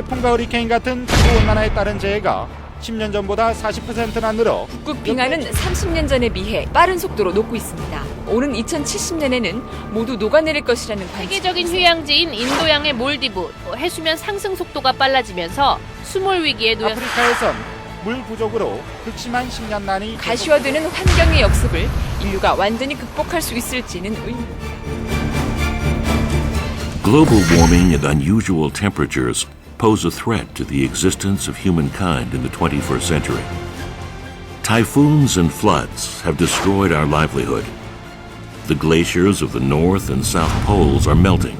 태풍과 허리케인 같은 기후온난화에 따른 재해가 10년 전보다 40%나 늘어 북극 빙하는 30년 전에 비해 빠른 속도로 녹고 있습니다. 오는 2070년에는 모두 녹아내릴 것이라는 관측. 세계적인 휴양지인 인도양의 몰디브, 해수면 상승 속도가 빨라지면서 수몰 위기에 놓였습니다. 아프리카에선 물 부족으로 극심한 식량난이 가시화되는 환경의 역습을 인류가 완전히 극복할 수 있을지는 의문. Global warming and unusual temperatures pose a threat to the existence of humankind in the 21st century. Typhoons and floods have destroyed our livelihood. The glaciers of the North and South Poles are melting,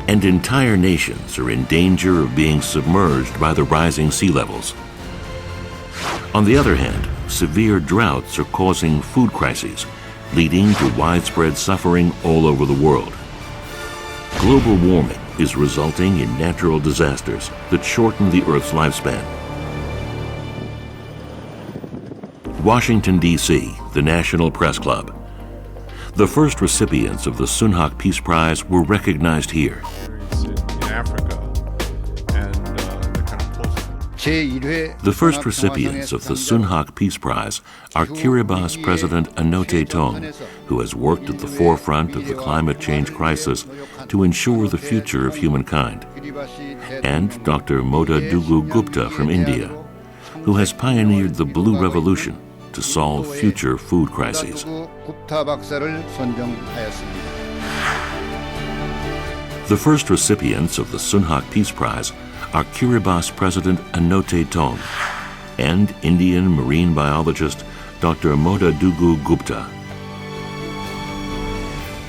and entire nations are in danger of being submerged by the rising sea levels. On the other hand, severe droughts are causing food crises, leading to widespread suffering all over the world. Global warming is resulting in natural disasters that shorten the Earth's lifespan. Washington, D.C., the National Press Club. The first recipients of the Sunhak Peace Prize were recognized here. The first recipients of the Sunhak Peace Prize are Kiribati President Anote Tong, who has worked at the forefront of the climate change crisis to ensure the future of humankind, and Dr. Modadugu Gupta from India, who has pioneered the Blue Revolution to solve future food crises. The first recipients of the Sunhak Peace Prize are Kiribati President Anote Tong and Indian marine biologist Dr. Modadugu Gupta.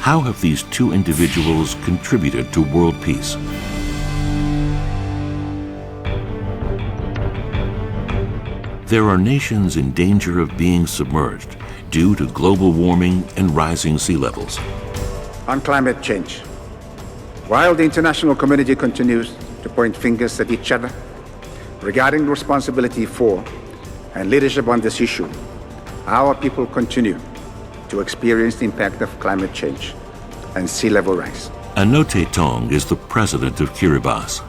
How have these two individuals contributed to world peace? There are nations in danger of being submerged due to global warming and rising sea levels. On climate change, while the international community continues to point fingers at each other regarding responsibility for and leadership on this issue, our people continue to experience the impact of climate change and sea level rise. Anote Tong is the president of Kiribati.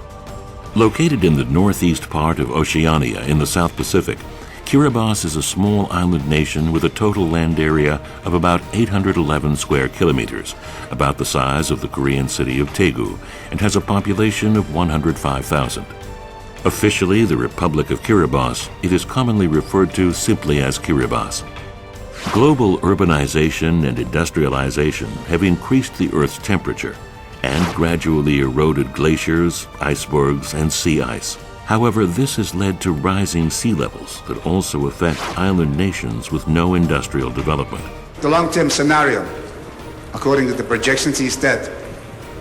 Located in the northeast part of Oceania in the South Pacific, Kiribati is a small island nation with a total land area of about 811 square kilometers, about the size of the Korean city of Daegu, and has a population of 105,000. Officially the Republic of Kiribati, it is commonly referred to simply as Kiribati. Global urbanization and industrialization have increased the Earth's temperature and gradually eroded glaciers, icebergs, and sea ice. However, this has led to rising sea levels that also affect island nations with no industrial development. The long-term scenario, according to the projections, is that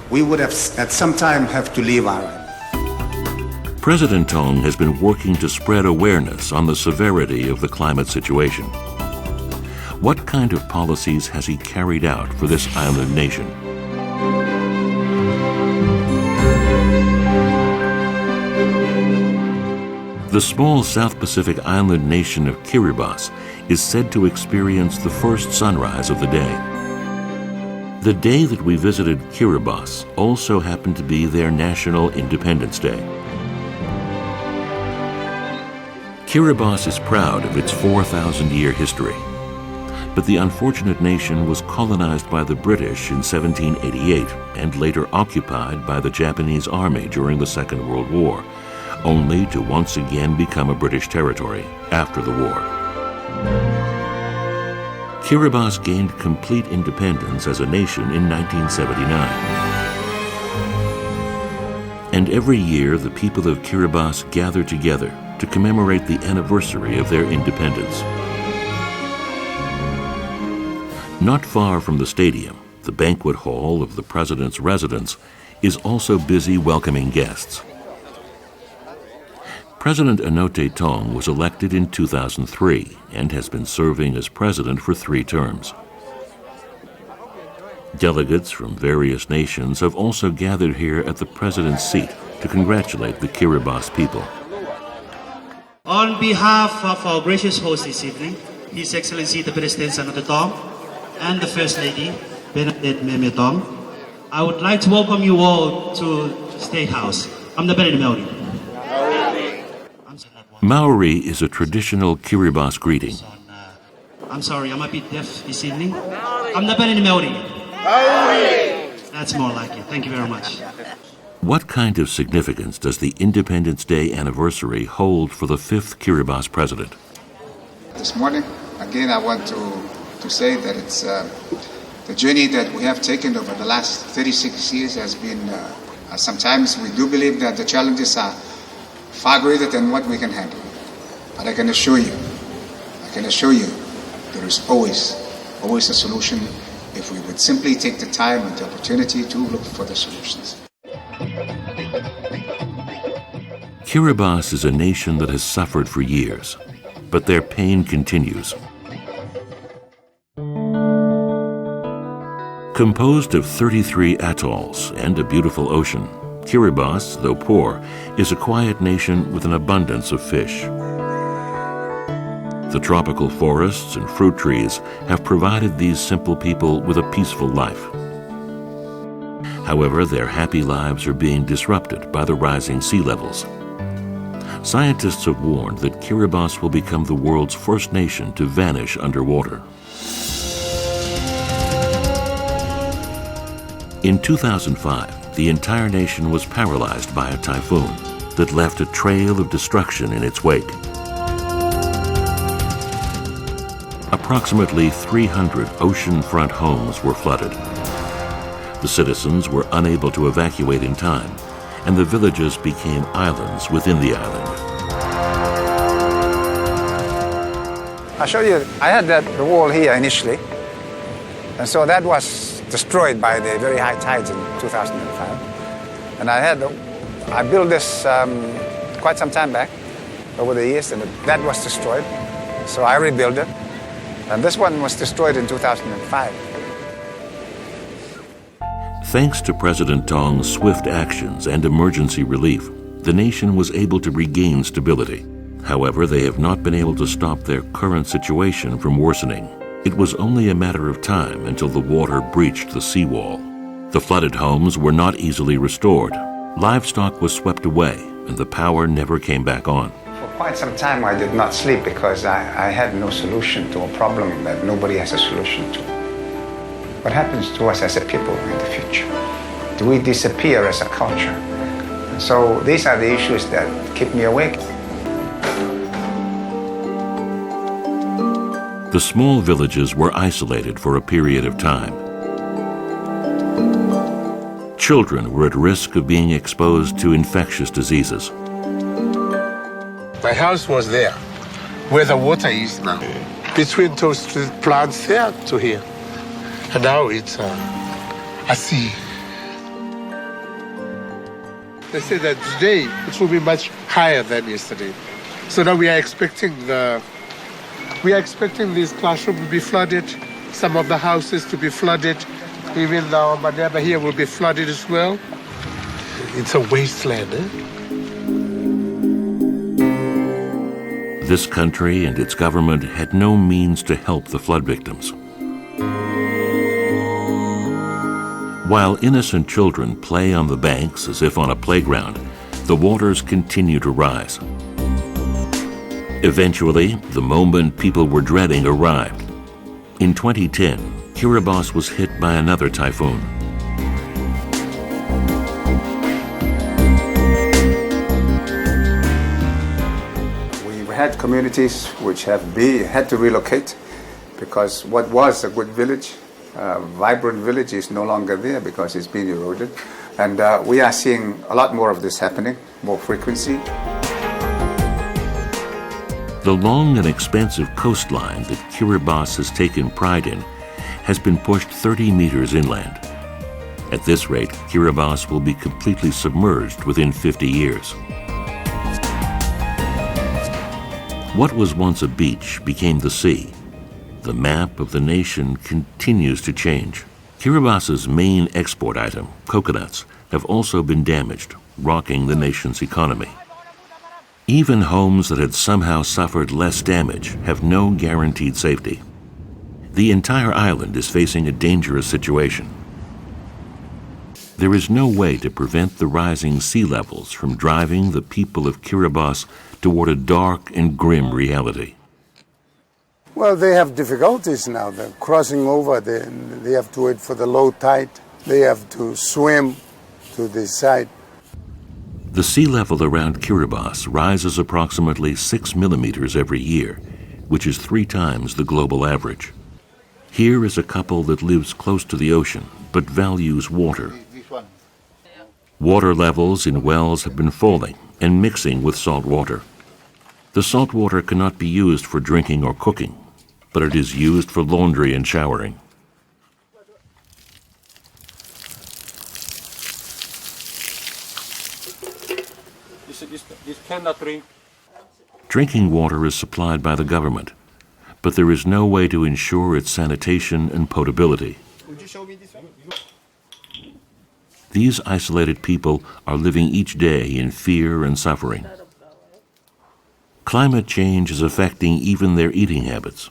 we would have at some time have to leave our island. President Tong has been working to spread awareness on the severity of the climate situation. What kind of policies has he carried out for this island nation? The small South Pacific island nation of Kiribati is said to experience the first sunrise of the day. The day that we visited Kiribati also happened to be their National Independence Day. Kiribati is proud of its 4,000-year history, but the unfortunate nation was colonized by the British in 1788 and later occupied by the Japanese Army during the Second World War, only to once again become a British territory after the war. Kiribati gained complete independence as a nation in 1979. And every year the people of Kiribati gather together to commemorate the anniversary of their independence. Not far from the stadium, the banquet hall of the president's residence is also busy welcoming guests. President Anote Tong was elected in 2003 and has been serving as president for 3 terms. Delegates from various nations have also gathered here at the president's seat to congratulate the Kiribati people. On behalf of our gracious host this evening, His Excellency the President Anote Tong and the First Lady Benedict Meme Tong, I would like to welcome you all to State House. I'm the Benedict Melody. Maori is a traditional Kiribati greeting. I'm sorry, I'm a bit deaf this evening. I'm the better Maori. Maori! That's more like it. Thank you very much. What kind of significance does the Independence Day anniversary hold for the 5th Kiribati president? This morning, again, I want to say that it's the journey that we have taken over the last 36 years has been, sometimes we do believe that the challenges are far greater than what we can handle. But I can assure you, there is always a solution if we would simply take the time and the opportunity to look for the solutions. Kiribati is a nation that has suffered for years, but their pain continues. Composed of 33 atolls and a beautiful ocean, Kiribati, though poor, is a quiet nation with an abundance of fish. The tropical forests and fruit trees have provided these simple people with a peaceful life. However, their happy lives are being disrupted by the rising sea levels. Scientists have warned that Kiribati will become the world's first nation to vanish underwater. In 2005, the entire nation was paralyzed by a typhoon that left a trail of destruction in its wake. Approximately 300 oceanfront homes were flooded. The citizens were unable to evacuate in time, and the villages became islands within the island. I'll show you, I had the wall here initially, and so that was destroyed by the very high tides in 2005. And I built this quite some time back, over the years, and that was destroyed. So I rebuilt it. And this one was destroyed in 2005. Thanks to President Tong's swift actions and emergency relief, the nation was able to regain stability. However, they have not been able to stop their current situation from worsening. It was only a matter of time until the water breached the seawall. The flooded homes were not easily restored. Livestock was swept away, and the power never came back on. For quite some time I did not sleep because I had no solution to a problem that nobody has a solution to. What happens to us as a people in the future? Do we disappear as a culture? And so these are the issues that keep me awake. The small villages were isolated for a period of time. Children were at risk of being exposed to infectious diseases. My house was there, where the water is now, between those plants there to here. And now it's a sea. They say that today it will be much higher than yesterday. So now we are expecting these classrooms to be flooded, some of the houses to be flooded. Even our neighbor here will be flooded as well. It's a wasteland, This country and its government had no means to help the flood victims. While innocent children play on the banks as if on a playground, the waters continue to rise. Eventually, the moment people were dreading arrived. In 2010, Kiribati was hit by another typhoon. We've had communities which have had to relocate because what was a good village, vibrant village, is no longer there because it's been eroded. And we are seeing a lot more of this happening, more frequency. The long and expansive coastline that Kiribati has taken pride in has been pushed 30 meters inland. At this rate, Kiribati will be completely submerged within 50 years. What was once a beach became the sea. The map of the nation continues to change. Kiribati's main export item, coconuts, have also been damaged, rocking the nation's economy. Even homes that had somehow suffered less damage have no guaranteed safety. The entire island is facing a dangerous situation. There is no way to prevent the rising sea levels from driving the people of Kiribati toward a dark and grim reality. Well, they have difficulties now. They're crossing over. They have to wait for the low tide. They have to swim to the side. The sea level around Kiribati rises approximately 6 millimeters every year, which is 3 times the global average. Here is a couple that lives close to the ocean, but values water. Water levels in wells have been falling and mixing with salt water. The salt water cannot be used for drinking or cooking, but it is used for laundry and showering. This cannot drink. Drinking water is supplied by the government, but there is no way to ensure its sanitation and potability. Would you show me this one? These isolated people are living each day in fear and suffering. Climate change is affecting even their eating habits.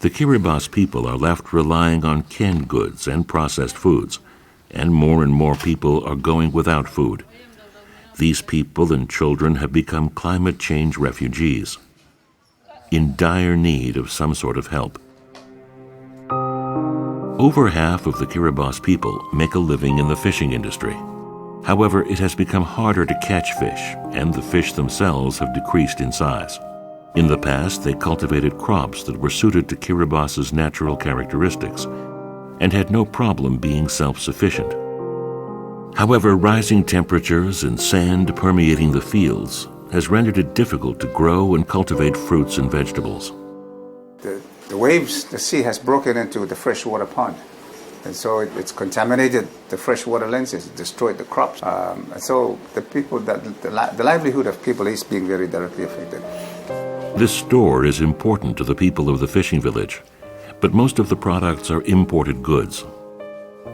The Kiribati people are left relying on canned goods and processed foods, and more people are going without food. These people and children have become climate change refugees, in dire need of some sort of help. Over half of the Kiribati people make a living in the fishing industry. However, it has become harder to catch fish, and the fish themselves have decreased in size. In the past, they cultivated crops that were suited to Kiribati's natural characteristics and had no problem being self-sufficient. However, rising temperatures and sand permeating the fields has rendered it difficult to grow and cultivate fruits and vegetables. The waves, the sea has broken into the freshwater pond. And so it's contaminated the freshwater lenses, destroyed the crops. And so the livelihood of people is being very directly affected. This store is important to the people of the fishing village, but most of the products are imported goods.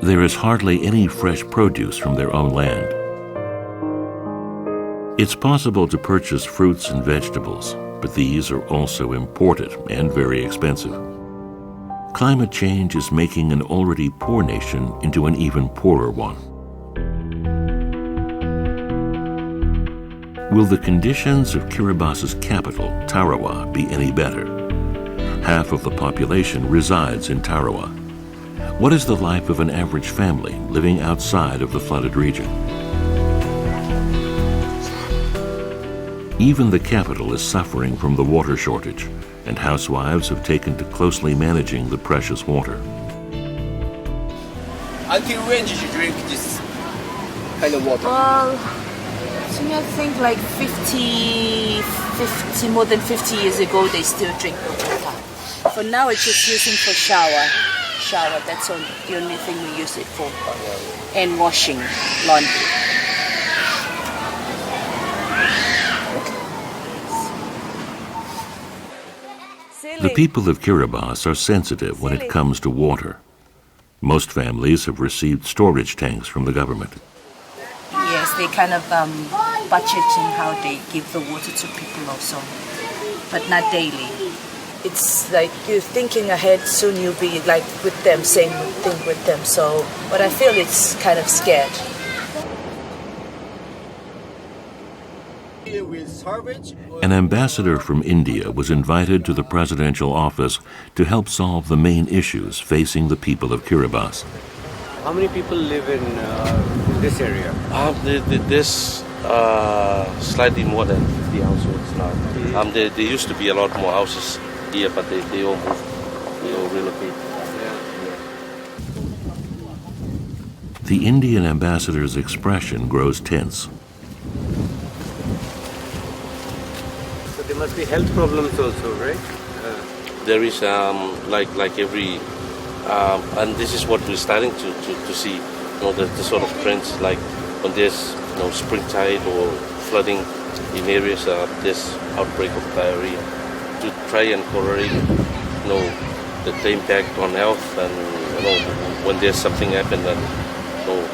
There is hardly any fresh produce from their own land. It's possible to purchase fruits and vegetables, but these are also imported and very expensive. Climate change is making an already poor nation into an even poorer one. Will the conditions of Kiribati's capital, Tarawa, be any better? Half of the population resides in Tarawa. What is the life of an average family living outside of the flooded region? Even the capital is suffering from the water shortage, and housewives have taken to closely managing the precious water. Until when did you drink this kind of water? Well, I think like more than 50 years ago, they still drink the water. For now, it's just using for shower. That's the only thing we use it for. And washing laundry. The people of Kiribati are sensitive when it comes to water. Most families have received storage tanks from the government. Yes, they kind of budget in how they give the water to people also, but not daily. It's like you're thinking ahead, soon you'll be like with them, same thing with them. So, but I feel it's kind of scared. An ambassador from India was invited to the presidential office to help solve the main issues facing the people of Kiribati. How many people live in this area? There's slightly more than 50 households now. There used to be a lot more houses here, but they all moved. They all relocate. The Indian ambassador's expression grows tense. So there must be health problems also, right? There is like every, and this is what we're starting to see. The sort of trends, like when there's spring tide or flooding in areas, there's outbreak of diarrhea. To try and correlate, the impact on health, and when there's something happen, and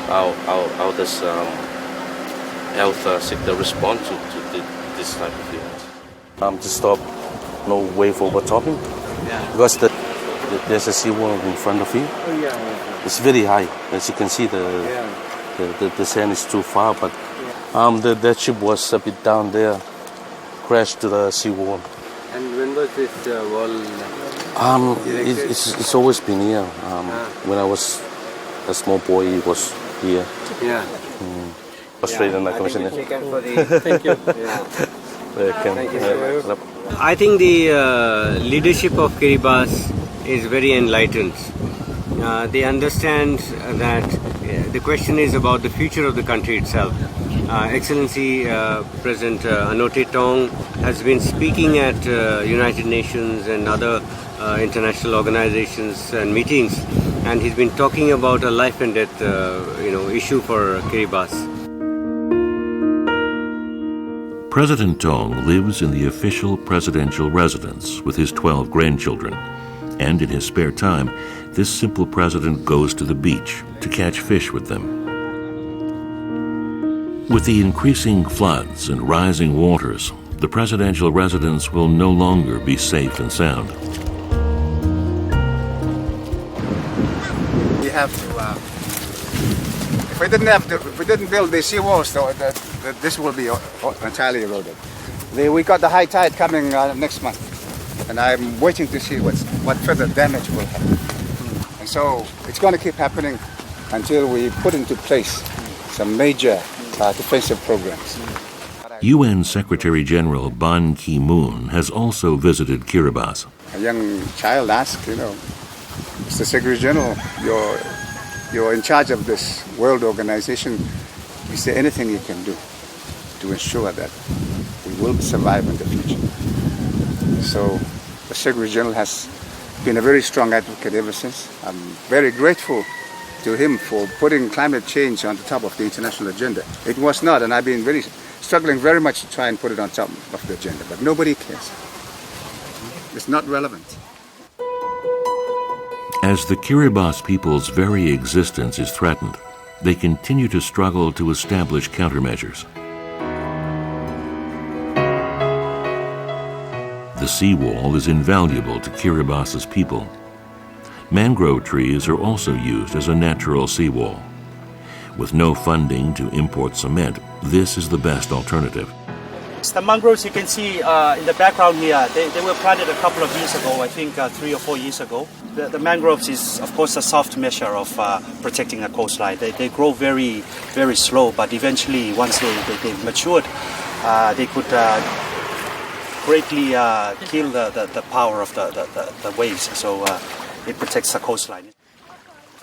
how does health sector respond to this type of event? To stop, wave over topping, because there's a seawall in front of you. Oh, yeah. It's very high, as you can see. The sand is too far, but That ship was a bit down there, crashed to the seawall. And when was this wall? It's always been here. When I was a small boy, it was here. Yeah. Australian Commissioner. Thank you. Thank you. I think the leadership of Kiribati is very enlightened. They understand that the question is about the future of the country itself. Excellency President Anote Tong has been speaking at United Nations and other international organizations and meetings, and he's been talking about a life and death issue for Kiribati. President Tong lives in the official presidential residence with his 12 grandchildren, and in his spare time, this simple president goes to the beach to catch fish with them. With the increasing floods and rising waters, the presidential residence will no longer be safe and sound. We have to. If we didn't build the seawalls, this will be entirely eroded. We got the high tide coming next month, and I'm waiting to see what further damage will happen. And so it's going to keep happening until we put into place some major defensive programs. UN Secretary General Ban Ki-moon has also visited Kiribati. A young child asked, Mr. Secretary General, you're in charge of this world organization. Is there anything you can do to ensure that we will survive in the future? So the Secretary General has been a very strong advocate ever since. I'm very grateful to him for putting climate change on the top of the international agenda. It was not, and I've been struggling very much to try and put it on top of the agenda, but nobody cares. It's not relevant. As the Kiribati people's very existence is threatened, they continue to struggle to establish countermeasures. The seawall is invaluable to Kiribati's people. Mangrove trees are also used as a natural seawall. With no funding to import cement, this is the best alternative. The mangroves you can see in the background here, they were planted a couple of years ago, I think 3 or 4 years ago. The mangroves is, of course, a soft measure of protecting the coastline. They grow very, very slow, but eventually, once they matured, they could greatly kill the power of the waves. So it protects the coastline.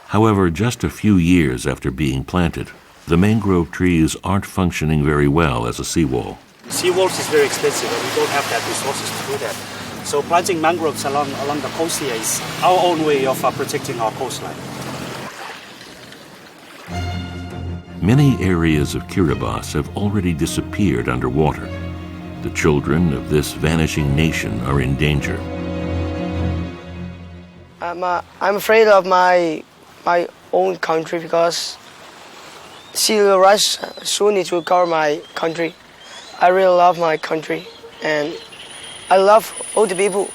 However, just a few years after being planted, the mangrove trees aren't functioning very well as a seawall. Seawalls is very expensive, and we don't have that resources to do that. So planting mangroves along the coast here is our own way of protecting our coastline. Many areas of Kiribati have already disappeared underwater. The children of this vanishing nation are in danger. I'm afraid of my own country because sea will rise soon. It will cover my country. I really love my country, and I love all the people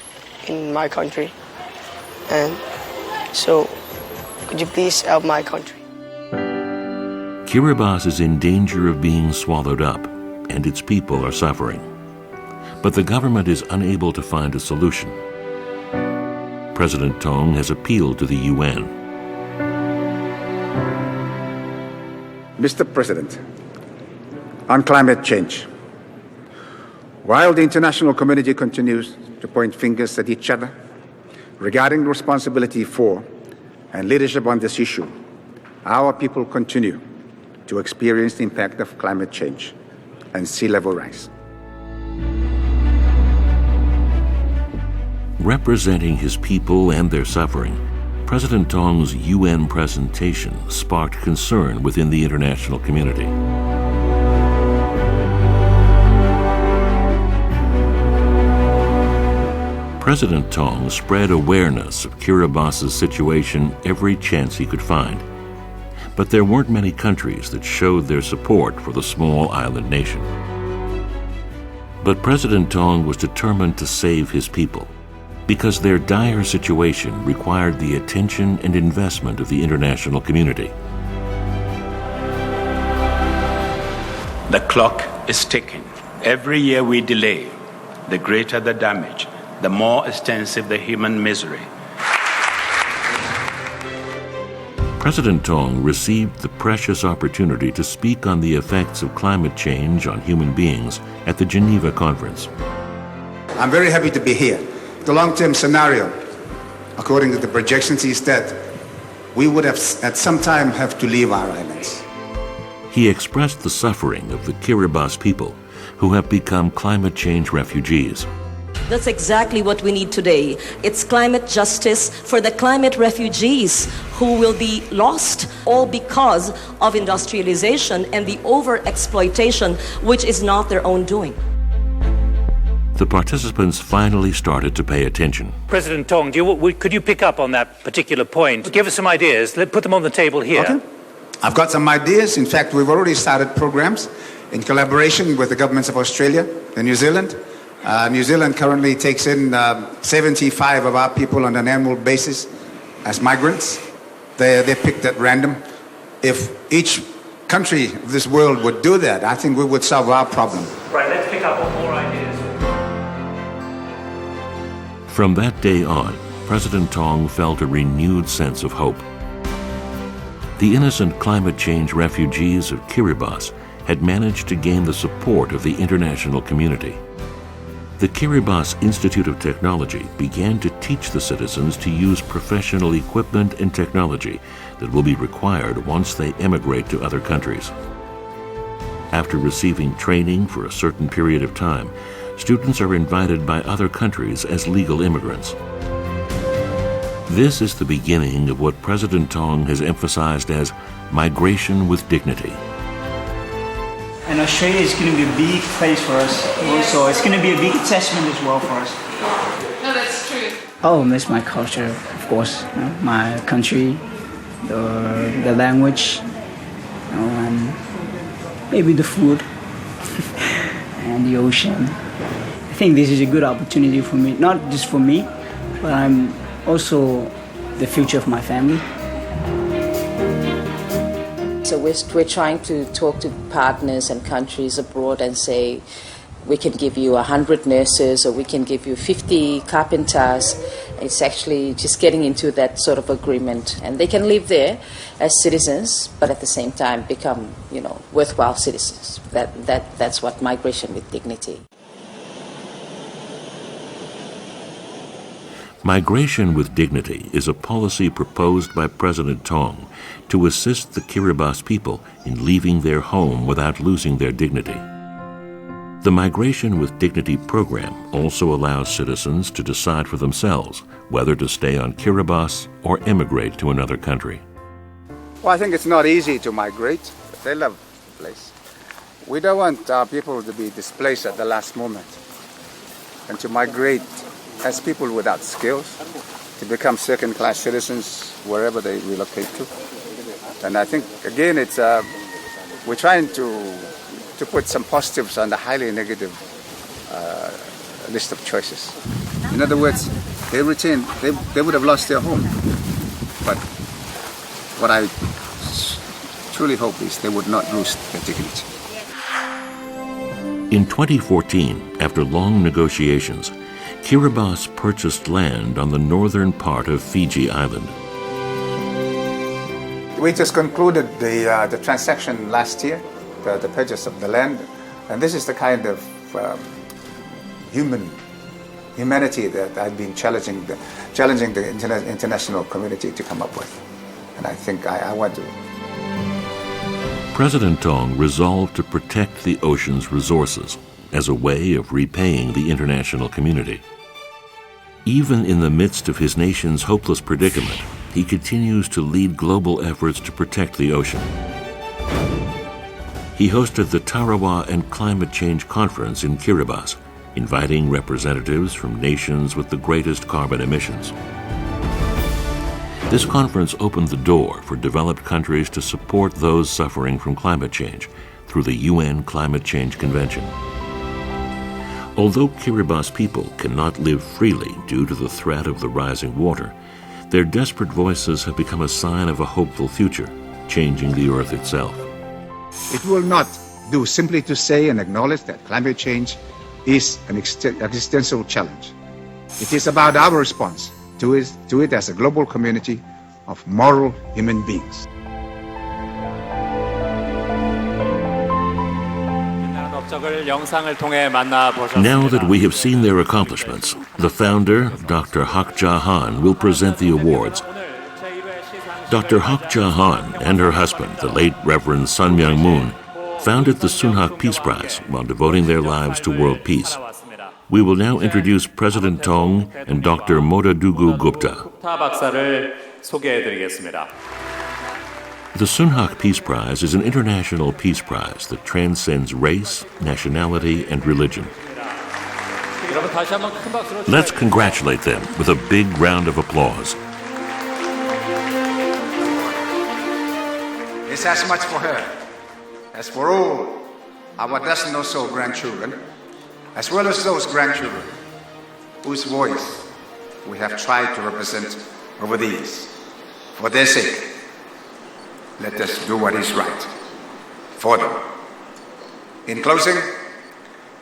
in my country. And so, could you please help my country? Kiribati is in danger of being swallowed up, and its people are suffering. But the government is unable to find a solution. President Tong has appealed to the UN. Mr. President, on climate change, while the international community continues to point fingers at each other regarding responsibility for and leadership on this issue, our people continue to experience the impact of climate change and sea level rise. Representing his people and their suffering, President Tong's UN presentation sparked concern within the international community. President Tong spread awareness of Kiribati's situation every chance he could find. But there weren't many countries that showed their support for the small island nation. But President Tong was determined to save his people, because their dire situation required the attention and investment of the international community. The clock is ticking. Every year we delay, the greater the damage, the more extensive the human misery. President Tong received the precious opportunity to speak on the effects of climate change on human beings at the Geneva Conference. I'm very happy to be here. The long-term scenario, according to the projections, is that we would have at some time have to leave our islands. He expressed the suffering of the Kiribati people who have become climate change refugees. That's exactly what we need today. It's climate justice for the climate refugees who will be lost all because of industrialization and the overexploitation, which is not their own doing. The participants finally started to pay attention. President Tong, could you pick up on that particular point? Give us some ideas. Put them on the table here. Okay. I've got some ideas. In fact, we've already started programs in collaboration with the governments of Australia and New Zealand. New Zealand currently takes in 75 of our people on an annual basis as migrants. They're picked at random. If each country of this world would do that, I think we would solve our problem. Right, let's pick up on more ideas. From that day on, President Tong felt a renewed sense of hope. The innocent climate change refugees of Kiribati had managed to gain the support of the international community. The Kiribati Institute of Technology began to teach the citizens to use professional equipment and technology that will be required once they emigrate to other countries. After receiving training for a certain period of time, students are invited by other countries as legal immigrants. This is the beginning of what President Tong has emphasized as migration with dignity. And Australia is going to be a big place for us. Also, it's going to be a big attachment as well for us. No, that's true. Oh, miss my culture, of course. My country, the language, and maybe the food and the ocean. I think this is a good opportunity for me, not just for me, but I'm also the future of my family. So we're trying to talk to partners and countries abroad and say, we can give you 100 nurses or we can give you 50 carpenters. It's actually just getting into that sort of agreement. And they can live there as citizens, but at the same time become, worthwhile citizens. That's what migration with dignity. Migration with dignity is a policy proposed by President Tong to assist the Kiribati people in leaving their home without losing their dignity. The Migration with Dignity program also allows citizens to decide for themselves whether to stay on Kiribati or emigrate to another country. Well, I think it's not easy to migrate, but they love the place. We don't want our people to be displaced at the last moment and to migrate as people without skills, to become second-class citizens wherever they relocate to. And I think, again, it's we're trying to put some positives on the highly negative list of choices. In other words, they would have lost their home. But what I truly hope is they would not lose their dignity. In 2014, after long negotiations, Kiribati purchased land on the northern part of Fiji Island. We just concluded the transaction last year, the purchase of the land, and this is the kind of humanity that I've been challenging the international community to come up with, and I think I want to. President Tong resolved to protect the ocean's resources as a way of repaying the international community. Even in the midst of his nation's hopeless predicament, he continues to lead global efforts to protect the ocean. He hosted the Tarawa and Climate Change Conference in Kiribati, inviting representatives from nations with the greatest carbon emissions. This conference opened the door for developed countries to support those suffering from climate change through the UN Climate Change Convention. Although Kiribati people cannot live freely due to the threat of the rising water, their desperate voices have become a sign of a hopeful future, changing the earth itself. It will not do simply to say and acknowledge that climate change is an existential challenge. It is about our response to it as a global community of moral human beings. Now that we have seen their accomplishments, the founder, Dr. Hak Ja Han, will present the awards. Dr. Hak Ja Han and her husband, the late Reverend Sun Myung Moon, founded the Sunhak Peace Prize while devoting their lives to world peace. We will now introduce President Tong and Dr. Modadugu Gupta. The Sunhak Peace Prize is an international peace prize that transcends race, nationality, and religion. Let's congratulate them with a big round of applause. It's as much for her as for all our dozen or so grandchildren, as well as those grandchildren whose voice we have tried to represent over the years. For their sake, let us do what is right for them. In closing,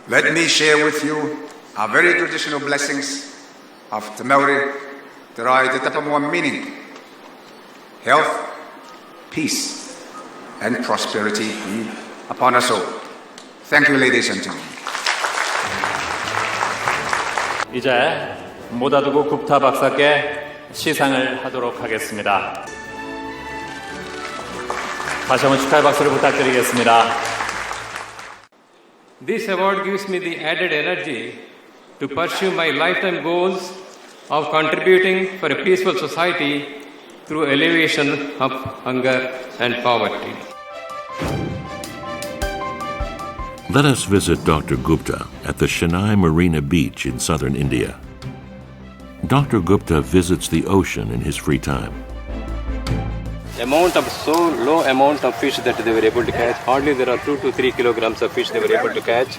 let me share with you our very traditional blessings of Tamauri Terai Tetapamwa, meaning health, peace, and prosperity be upon us all. Thank you, ladies and gentlemen. 이제 모다두구 굽타 박사께 시상을 하도록 하겠습니다. 다시 한번 축하의 박수를 부탁드리겠습니다. This award gives me the added energy to pursue my lifetime goals of contributing for a peaceful society through alleviation of hunger and poverty. Let us visit Dr. Gupta at the Chennai Marina Beach in southern India. Dr. Gupta visits the ocean in his free time. So low amount of fish that they were able to catch. Hardly there are 2 to 3 kilograms of fish they were able to catch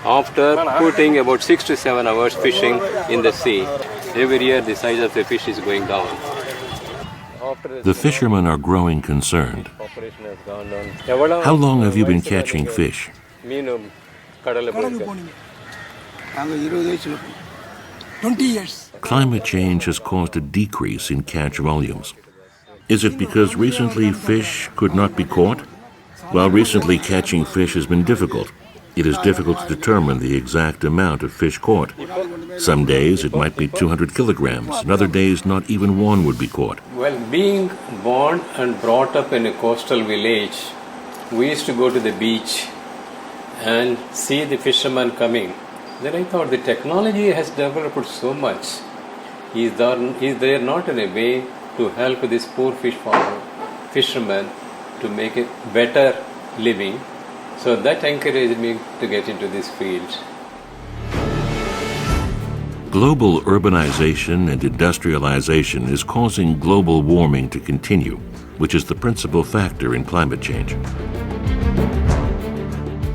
after putting about 6 to 7 hours fishing in the sea. Every year the size of the fish is going down. The fishermen are growing concerned. How long have you been catching fish? 20 years. Climate change has caused a decrease in catch volumes. Is it because recently fish could not be caught? While recently catching fish has been difficult, it is difficult to determine the exact amount of fish caught. Some days it might be 200 kilograms, and other days not even one would be caught. Well, being born and brought up in a coastal village, we used to go to the beach and see the fishermen coming. Then I thought the technology has developed so much. Is there not in a way to help this poor fishermen to make a better living? So that encouraged me to get into this field. Global urbanization and industrialization is causing global warming to continue, which is the principal factor in climate change.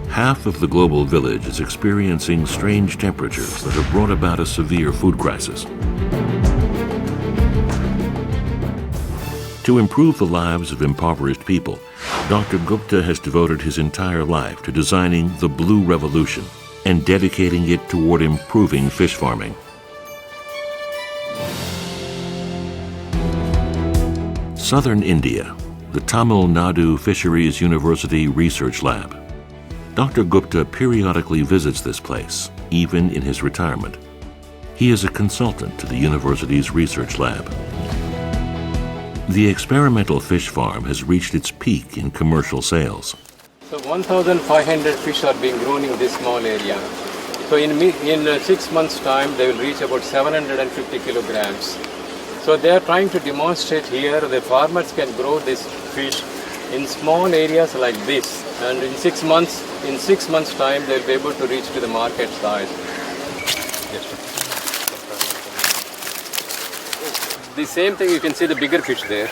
Half of the global village is experiencing strange temperatures that have brought about a severe food crisis. To improve the lives of impoverished people, Dr. Gupta has devoted his entire life to designing the Blue Revolution and dedicating it toward improving fish farming. Southern India, the Tamil Nadu Fisheries University Research Lab. Dr. Gupta periodically visits this place, even in his retirement. He is a consultant to the university's research lab. The experimental fish farm has reached its peak in commercial sales. So 1,500 fish are being grown in this small area. So in 6 months' time, they will reach about 750 kilograms. So they are trying to demonstrate here that farmers can grow this fish in small areas like this, and in 6 months' time, they will be able to reach to the market size. The same thing, you can see the bigger fish there.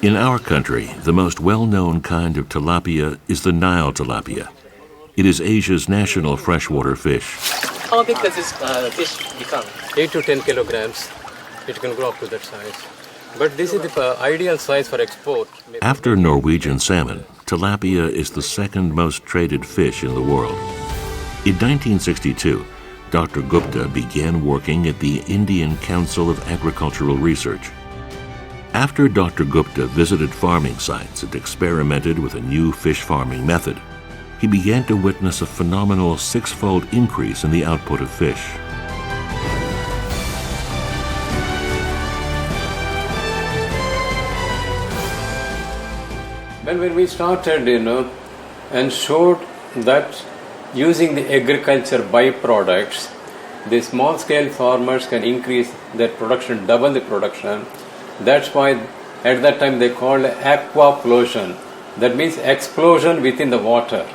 In our country, the most well-known kind of tilapia is the Nile tilapia. It is Asia's national freshwater fish. How big does this fish become? 8 to 10 kilograms. It can grow up to that size. But this is the ideal size for export. After Norwegian salmon, tilapia is the second most traded fish in the world. In 1962, Dr. Gupta began working at the Indian Council of Agricultural Research. After Dr. Gupta visited farming sites and experimented with a new fish farming method, he began to witness a phenomenal six-fold increase in the output of fish. When we started, and showed that using the agriculture byproducts, the small-scale farmers can increase their production, double the production. That's why at that time they called aquaplosion. That means explosion within the water,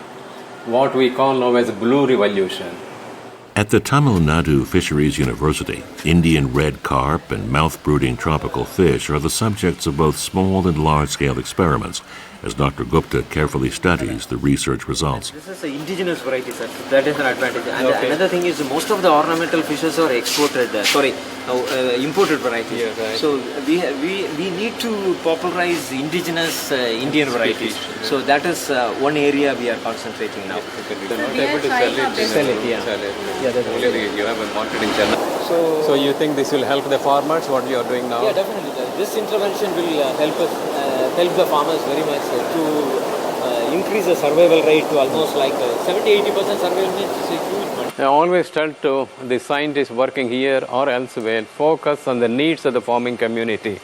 what we call now as blue revolution. At the Tamil Nadu Fisheries University, Indian red carp and mouth-brooding tropical fish are the subjects of both small and large-scale experiments, as Dr. Gupta carefully studies the research results. This is an indigenous variety, sir. That is an advantage. And another thing is most of the ornamental fishes are imported varieties. Yeah, right. So we need to popularize indigenous Indian varieties. So that is one area we are concentrating now. You're not able to sell it. Yeah, that's only you have a market in China. So you think this will help the farmers, what you are doing now? Yeah, definitely. This intervention will help us, help the farmers very much to increase the survival rate to almost like 70-80% survival rate is a huge one. I always tell to the scientists working here or elsewhere, focus on the needs of the farming community.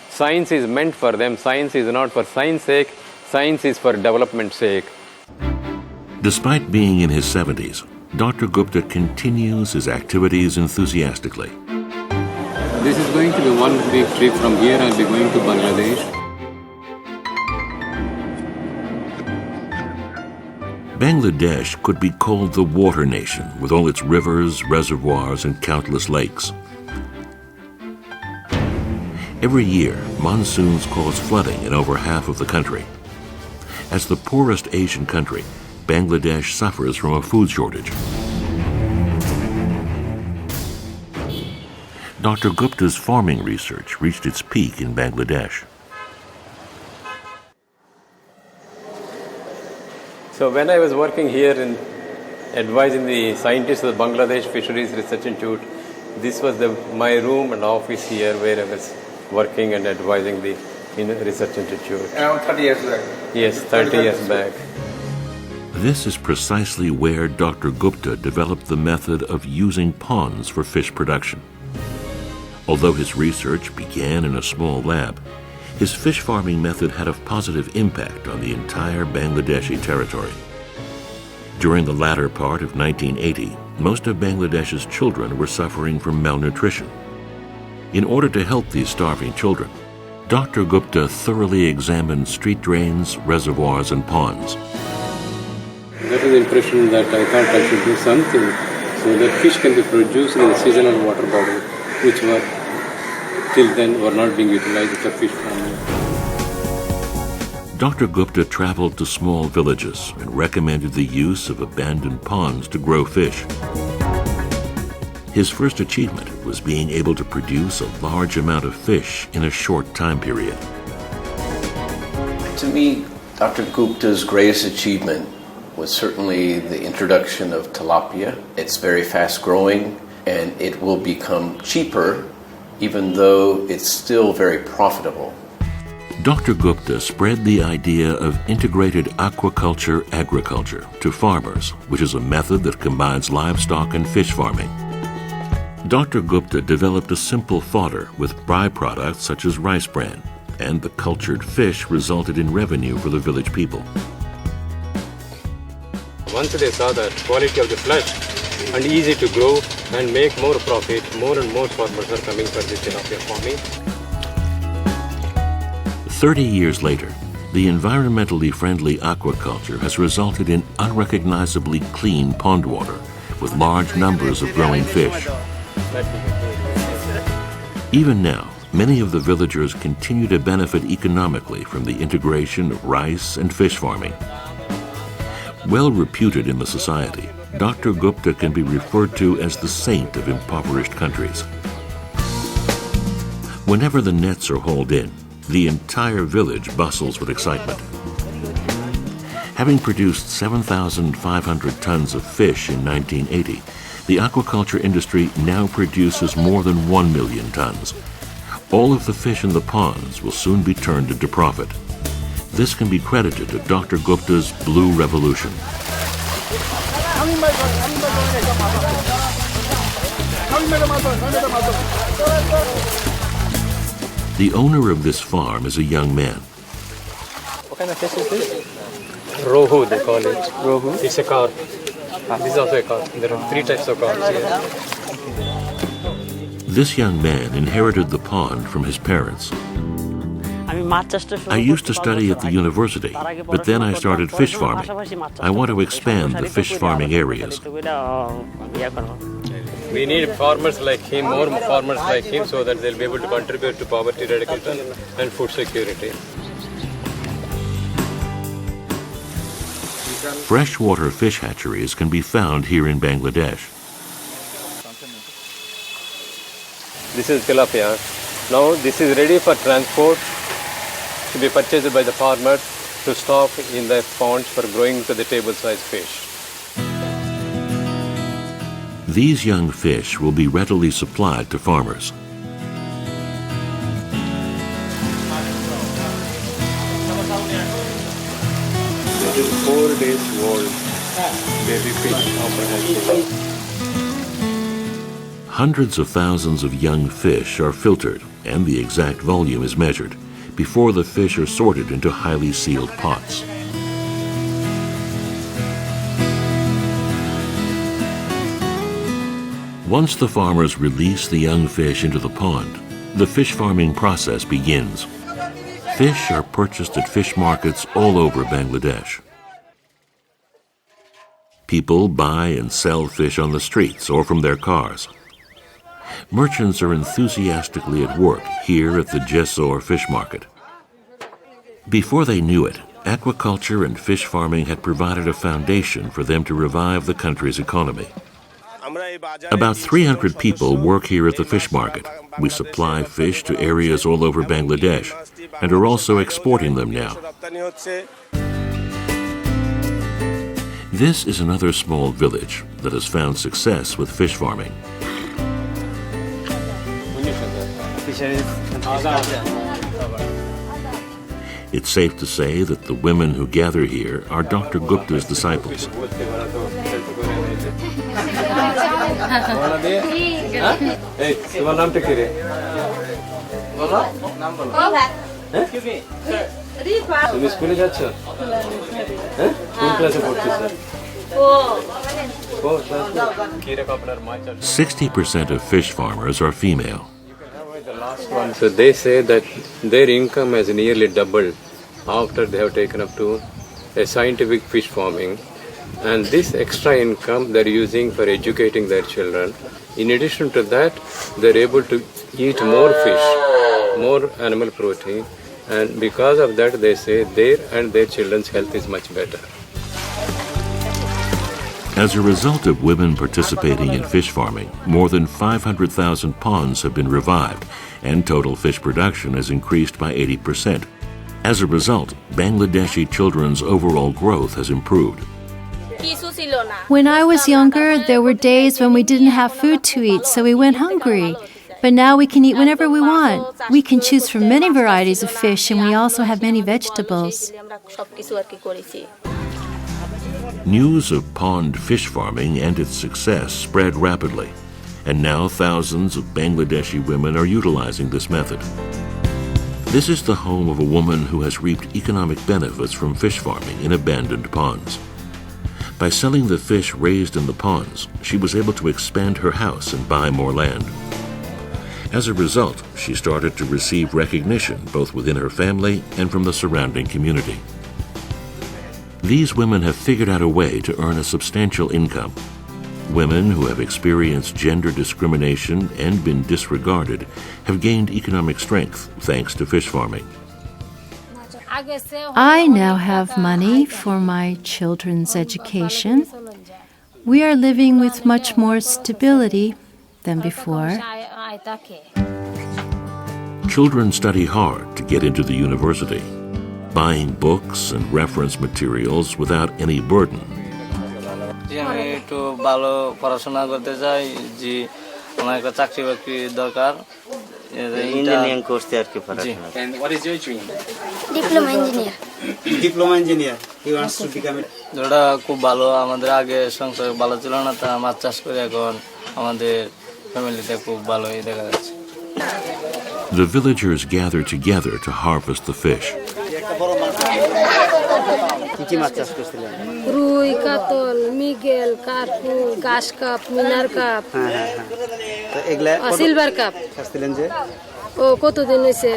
Science is meant for them. Science is not for science sake. Science is for development sake. Despite being in his 70s, Dr. Gupta continues his activities enthusiastically. This is going to be one big trip. From here I'll be going to Bangladesh. Bangladesh could be called the water nation with all its rivers, reservoirs, and countless lakes. Every year, monsoons cause flooding in over half of the country. As the poorest Asian country, Bangladesh suffers from a food shortage. Dr. Gupta's farming research reached its peak in Bangladesh. So when I was working here in advising the scientists of the Bangladesh Fisheries Research Institute, this was my room and office here where I was working and advising the research institute. Around 30 years back? Yes, 30 years back. This is precisely where Dr. Gupta developed the method of using ponds for fish production. Although his research began in a small lab, his fish farming method had a positive impact on the entire Bangladeshi territory. During the latter part of 1980, most of Bangladesh's children were suffering from malnutrition. In order to help these starving children, Dr. Gupta thoroughly examined street drains, reservoirs, and ponds. That was the impression that I thought I should do something so that fish can be produced in the seasonal water body, which were till then were not being utilized for fish farming. Dr. Gupta traveled to small villages and recommended the use of abandoned ponds to grow fish. His first achievement was being able to produce a large amount of fish in a short time period. To me, Dr. Gupta's greatest achievement was certainly the introduction of tilapia. It's very fast growing and it will become cheaper even though it's still very profitable. Dr. Gupta spread the idea of integrated aquaculture agriculture to farmers, which is a method that combines livestock and fish farming. Dr. Gupta developed a simple fodder with byproducts such as rice bran, and the cultured fish resulted in revenue for the village people. Once they saw the quality of the flesh and easy to grow and make more profit, more and more farmers are coming for this tilapia farming. 30 years later, the environmentally friendly aquaculture has resulted in unrecognizably clean pond water with large numbers of growing fish. Even now, many of the villagers continue to benefit economically from the integration of rice and fish farming. Well reputed in the society, Dr. Gupta can be referred to as the saint of impoverished countries. Whenever the nets are hauled in, the entire village bustles with excitement. Having produced 7,500 tons of fish in 1980, the aquaculture industry now produces more than 1 million tons. All of the fish in the ponds will soon be turned into profit. This can be credited to Dr. Gupta's Blue Revolution. The owner of this farm is a young man. What kind of fish is this? Rohu, they call it. Rohu? It's a carp. This is also a carp. There are 3 types of carps here. This young man inherited the pond from his parents. I used to study at the university, but then I started fish farming. I want to expand the fish farming areas. We need farmers like him, more farmers like him, so that they'll be able to contribute to poverty eradication and food security. Freshwater fish hatcheries can be found here in Bangladesh. This is tilapia. Now this is ready for transport to be purchased by the farmer to stock in the ponds for growing to the table-sized fish. These young fish will be readily supplied to farmers. This is 4 days old baby fish after hatching. Hundreds of thousands of young fish are filtered, and the exact volume is measured before the fish are sorted into highly sealed pots. Once the farmers release the young fish into the pond, the fish farming process begins. Fish are purchased at fish markets all over Bangladesh. People buy and sell fish on the streets or from their cars. Merchants are enthusiastically at work here at the Jessore Fish Market. Before they knew it, aquaculture and fish farming had provided a foundation for them to revive the country's economy. About 300 people work here at the fish market. We supply fish to areas all over Bangladesh and are also exporting them now. This is another small village that has found success with fish farming. It's safe to say that the women who gather here are Dr. Gupta's disciples. তুমি স্কুলে যাচ্ছ? কোন ক্লাসে পড়তেছ? 60% of fish farmers are female. So they say that their income has nearly doubled after they have taken up to a scientific fish farming, and this extra income they're using for educating their children. In addition to that, they're able to eat more fish, more animal protein, and because of that they say their and their children's health is much better. As a result of women participating in fish farming, more than 500,000 ponds have been revived, and total fish production has increased by 80%. As a result, Bangladeshi children's overall growth has improved. When I was younger, there were days when we didn't have food to eat, so we went hungry. But now we can eat whenever we want. We can choose from many varieties of fish, and we also have many vegetables. News of pond fish farming and its success spread rapidly, and now thousands of Bangladeshi women are utilizing this method. This is the home of a woman who has reaped economic benefits from fish farming in abandoned ponds. By selling the fish raised in the ponds, she was able to expand her house and buy more land. As a result, she started to receive recognition both within her family and from the surrounding community. These women have figured out a way to earn a substantial income. Women who have experienced gender discrimination and been disregarded have gained economic strength thanks to fish farming. I now have money for my children's education. We are living with much more stability than before. Children study hard to get into the university. buying books and reference materials without any burden. আমি একটু ভালো পড়াশোনা করতে চাই জি আমার একটা চাকরি বাকরি দরকার ইঞ্জিনিয়ারিং করতে আর কি পড়াশোনা And what is your dream? Diploma engineer. Diploma engineer. He wants to become a... যেটা খুব ভালো আমাদের আগে সংসার ভালো ছিল না তা মাছ চাষ করে এখন আমাদের ফ্যামিলিতে খুব ভালোই দেখা যাচ্ছে The villagers gather together to harvest the fish. কি মাছ চাষ করছিলেন রুই কাতল মিগেল কার্পু ঘাস কাপ মিনার কাপ তো এগুলা সিলভার কাপ চাষছিলেন যে ও কতদিন হইছে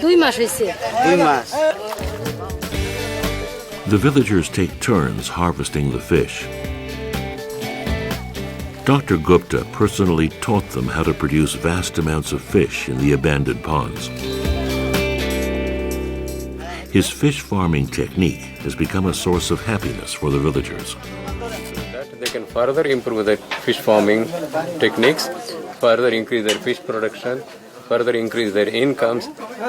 2 মাস হইছে 2 মাস The villagers take turns harvesting the fish. Dr. Gupta personally taught them how to produce vast amounts of fish in the abandoned ponds. His fish farming technique has become a source of happiness for the villagers. They can further improve their fish farming techniques, further increase their fish production, further increase their incomes,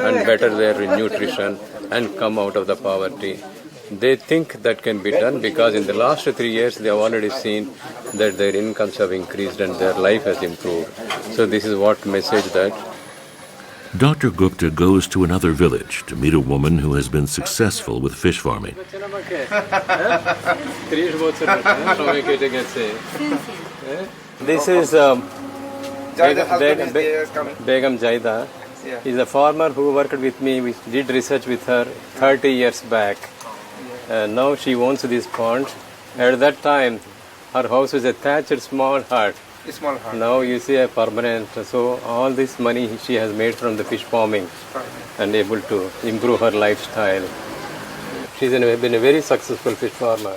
and better their nutrition, and come out of the poverty. They think that can be done because in the last 3 years they have already seen that their incomes have increased and their life has improved. So this is what message that Dr. Gupta goes to another village to meet a woman who has been successful with fish farming. This is Begum Jaida. He's a farmer who worked with me. We did research with her 30 years back. Now she owns this pond. At that time, her house was a thatched small hut. Now you see a permanent. So all this money she has made from the fish farming and able to improve her lifestyle. She's been a very successful fish farmer.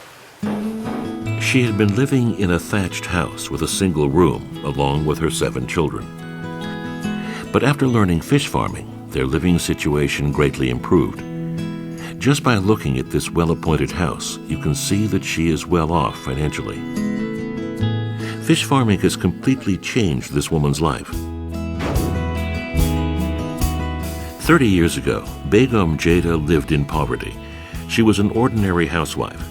She had been living in a thatched house with a single room along with her 7 children. But after learning fish farming, their living situation greatly improved. Just by looking at this well-appointed house, you can see that she is well off financially. Fish farming has completely changed this woman's life. 30 years ago, Begum Jaida lived in poverty. She was an ordinary housewife,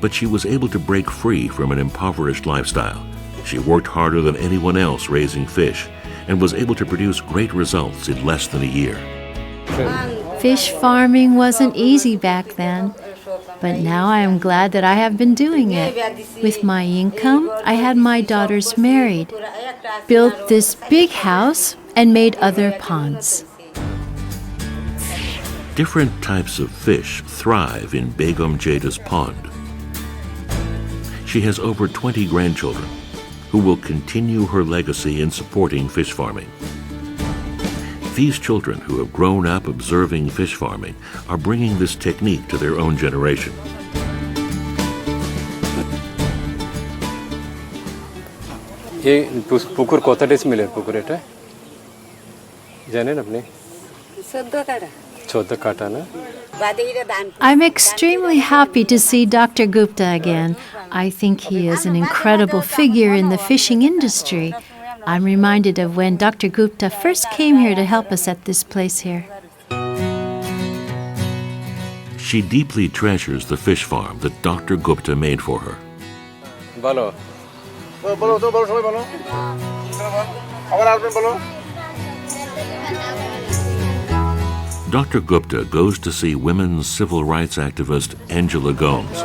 but she was able to break free from an impoverished lifestyle. She worked harder than anyone else raising fish and was able to produce great results in less than a year. Fish farming wasn't easy back then, but now I am glad that I have been doing it. With my income, I had my daughters married, built this big house, and made other ponds. Different types of fish thrive in Begum Jaida's pond. She has over 20 grandchildren who will continue her legacy in supporting fish farming. These children who have grown up observing fish farming are bringing this technique to their own generation. ये पुकुर कोता डेस मिले पुकुर एटा जाने ना अपने 14 काटा ना I'm extremely happy to see Dr. Gupta again. I think he is an incredible figure in the fishing industry. I'm reminded of when Dr. Gupta first came here to help us at this place here. She deeply treasures the fish farm that Dr. Gupta made for her. Balo. Dr. Gupta goes to see women's civil rights activist Angela Gomes.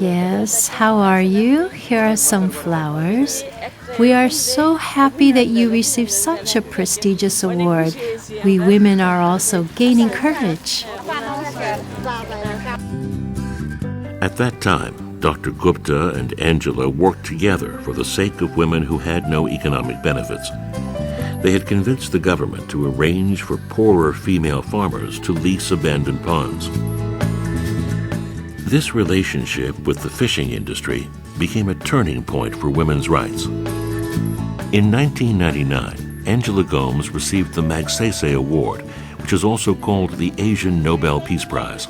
Yes, how are you? Here are some flowers. We are so happy that you received such a prestigious award. We women are also gaining courage. At that time, Dr. Gupta and Angela worked together for the sake of women who had no economic benefits. They had convinced the government to arrange for poorer female farmers to lease abandoned ponds. This relationship with the fishing industry became a turning point for women's rights. In 1999, Angela Gomes received the Magsaysay Award, which is also called the Asian Nobel Peace Prize.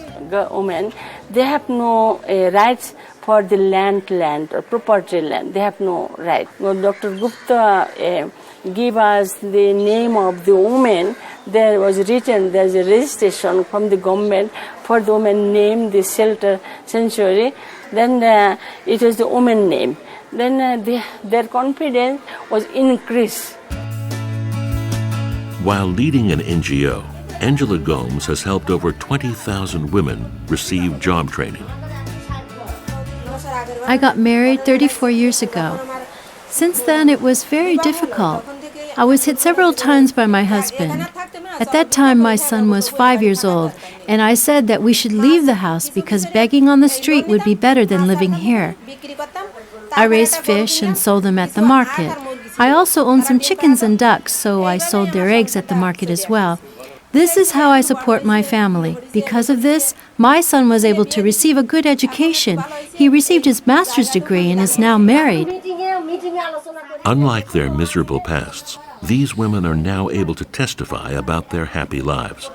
Women, they have no rights for the land or property land. They have no right. Well, Dr. Gupta gave us the name of the woman there was written, there's a registration from the government for the woman name, the shelter sanctuary. Then it was the woman name. Then their confidence was increased. While leading an NGO, Angela Gomes has helped over 20,000 women receive job training. I got married 34 years ago. Since then, it was very difficult. I was hit several times by my husband. At that time, my son was 5 years old, and I said that we should leave the house because begging on the street would be better than living here. I raised fish and sold them at the market. I also owned some chickens and ducks, so I sold their eggs at the market as well. This is how I support my family. Because of this, my son was able to receive a good education. He received his master's degree and is now married. Unlike their miserable pasts, these women are now able to testify about their happy lives.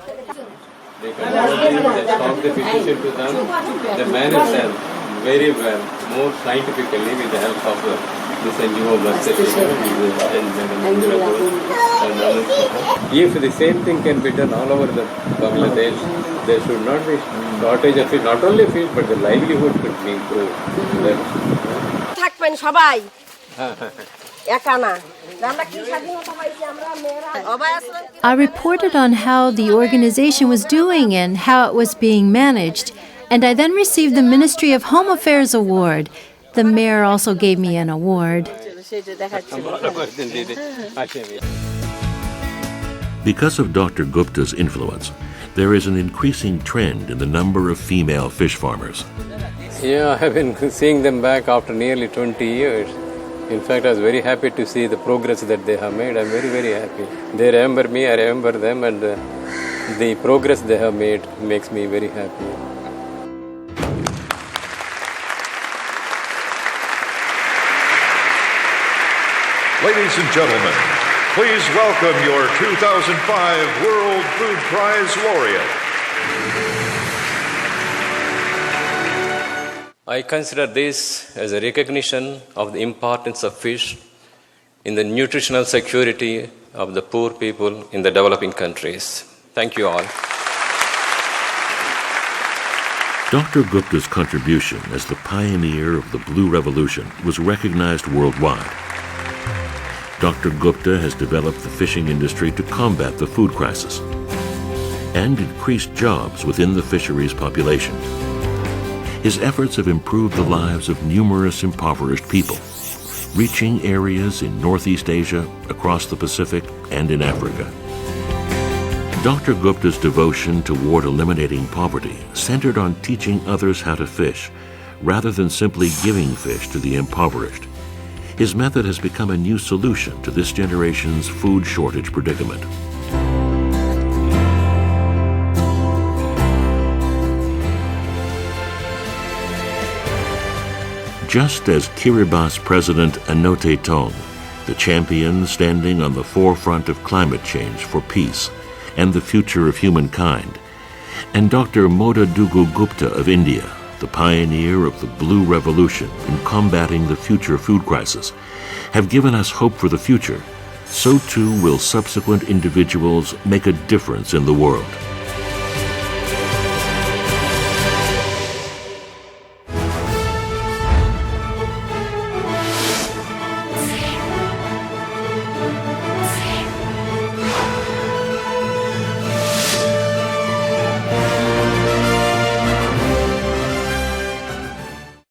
They stop the fishes into them, they manage them very well, more scientifically with the help of this NGO If the same thing can be done all over the Bangladesh, there should not be shortage of fish, not only fish, but the livelihood could be improved. I reported on how the organization was doing and how it was being managed, and I then received the Ministry of Home Affairs Award. The mayor also gave me an award. Because of Dr. Gupta's influence, there is an increasing trend in the number of female fish farmers. Yeah, I have been seeing them back after nearly 20 years. In fact, I was very happy to see the progress that they have made. I'm very, very happy. They remember me, I remember them, and the progress they have made makes me very happy. Ladies and gentlemen, please welcome your 2005 World Food Prize laureate. I consider this as a recognition of the importance of fish in the nutritional security of the poor people in the developing countries. Thank you all. Dr. Gupta's contribution as the pioneer of the Blue Revolution was recognized worldwide. Dr. Gupta has developed the fishing industry to combat the food crisis and increase jobs within the fisheries population. His efforts have improved the lives of numerous impoverished people, reaching areas in Northeast Asia, across the Pacific, and in Africa. Dr. Gupta's devotion toward eliminating poverty centered on teaching others how to fish, rather than simply giving fish to the impoverished. His method has become a new solution to this generation's food shortage predicament. Just as Kiribati President Anote Tong, the champion standing on the forefront of climate change for peace and the future of humankind, and Dr. Modadugu Gupta of India, the pioneer of the Blue Revolution in combating the future food crisis, have given us hope for the future, so too will subsequent individuals make a difference in the world.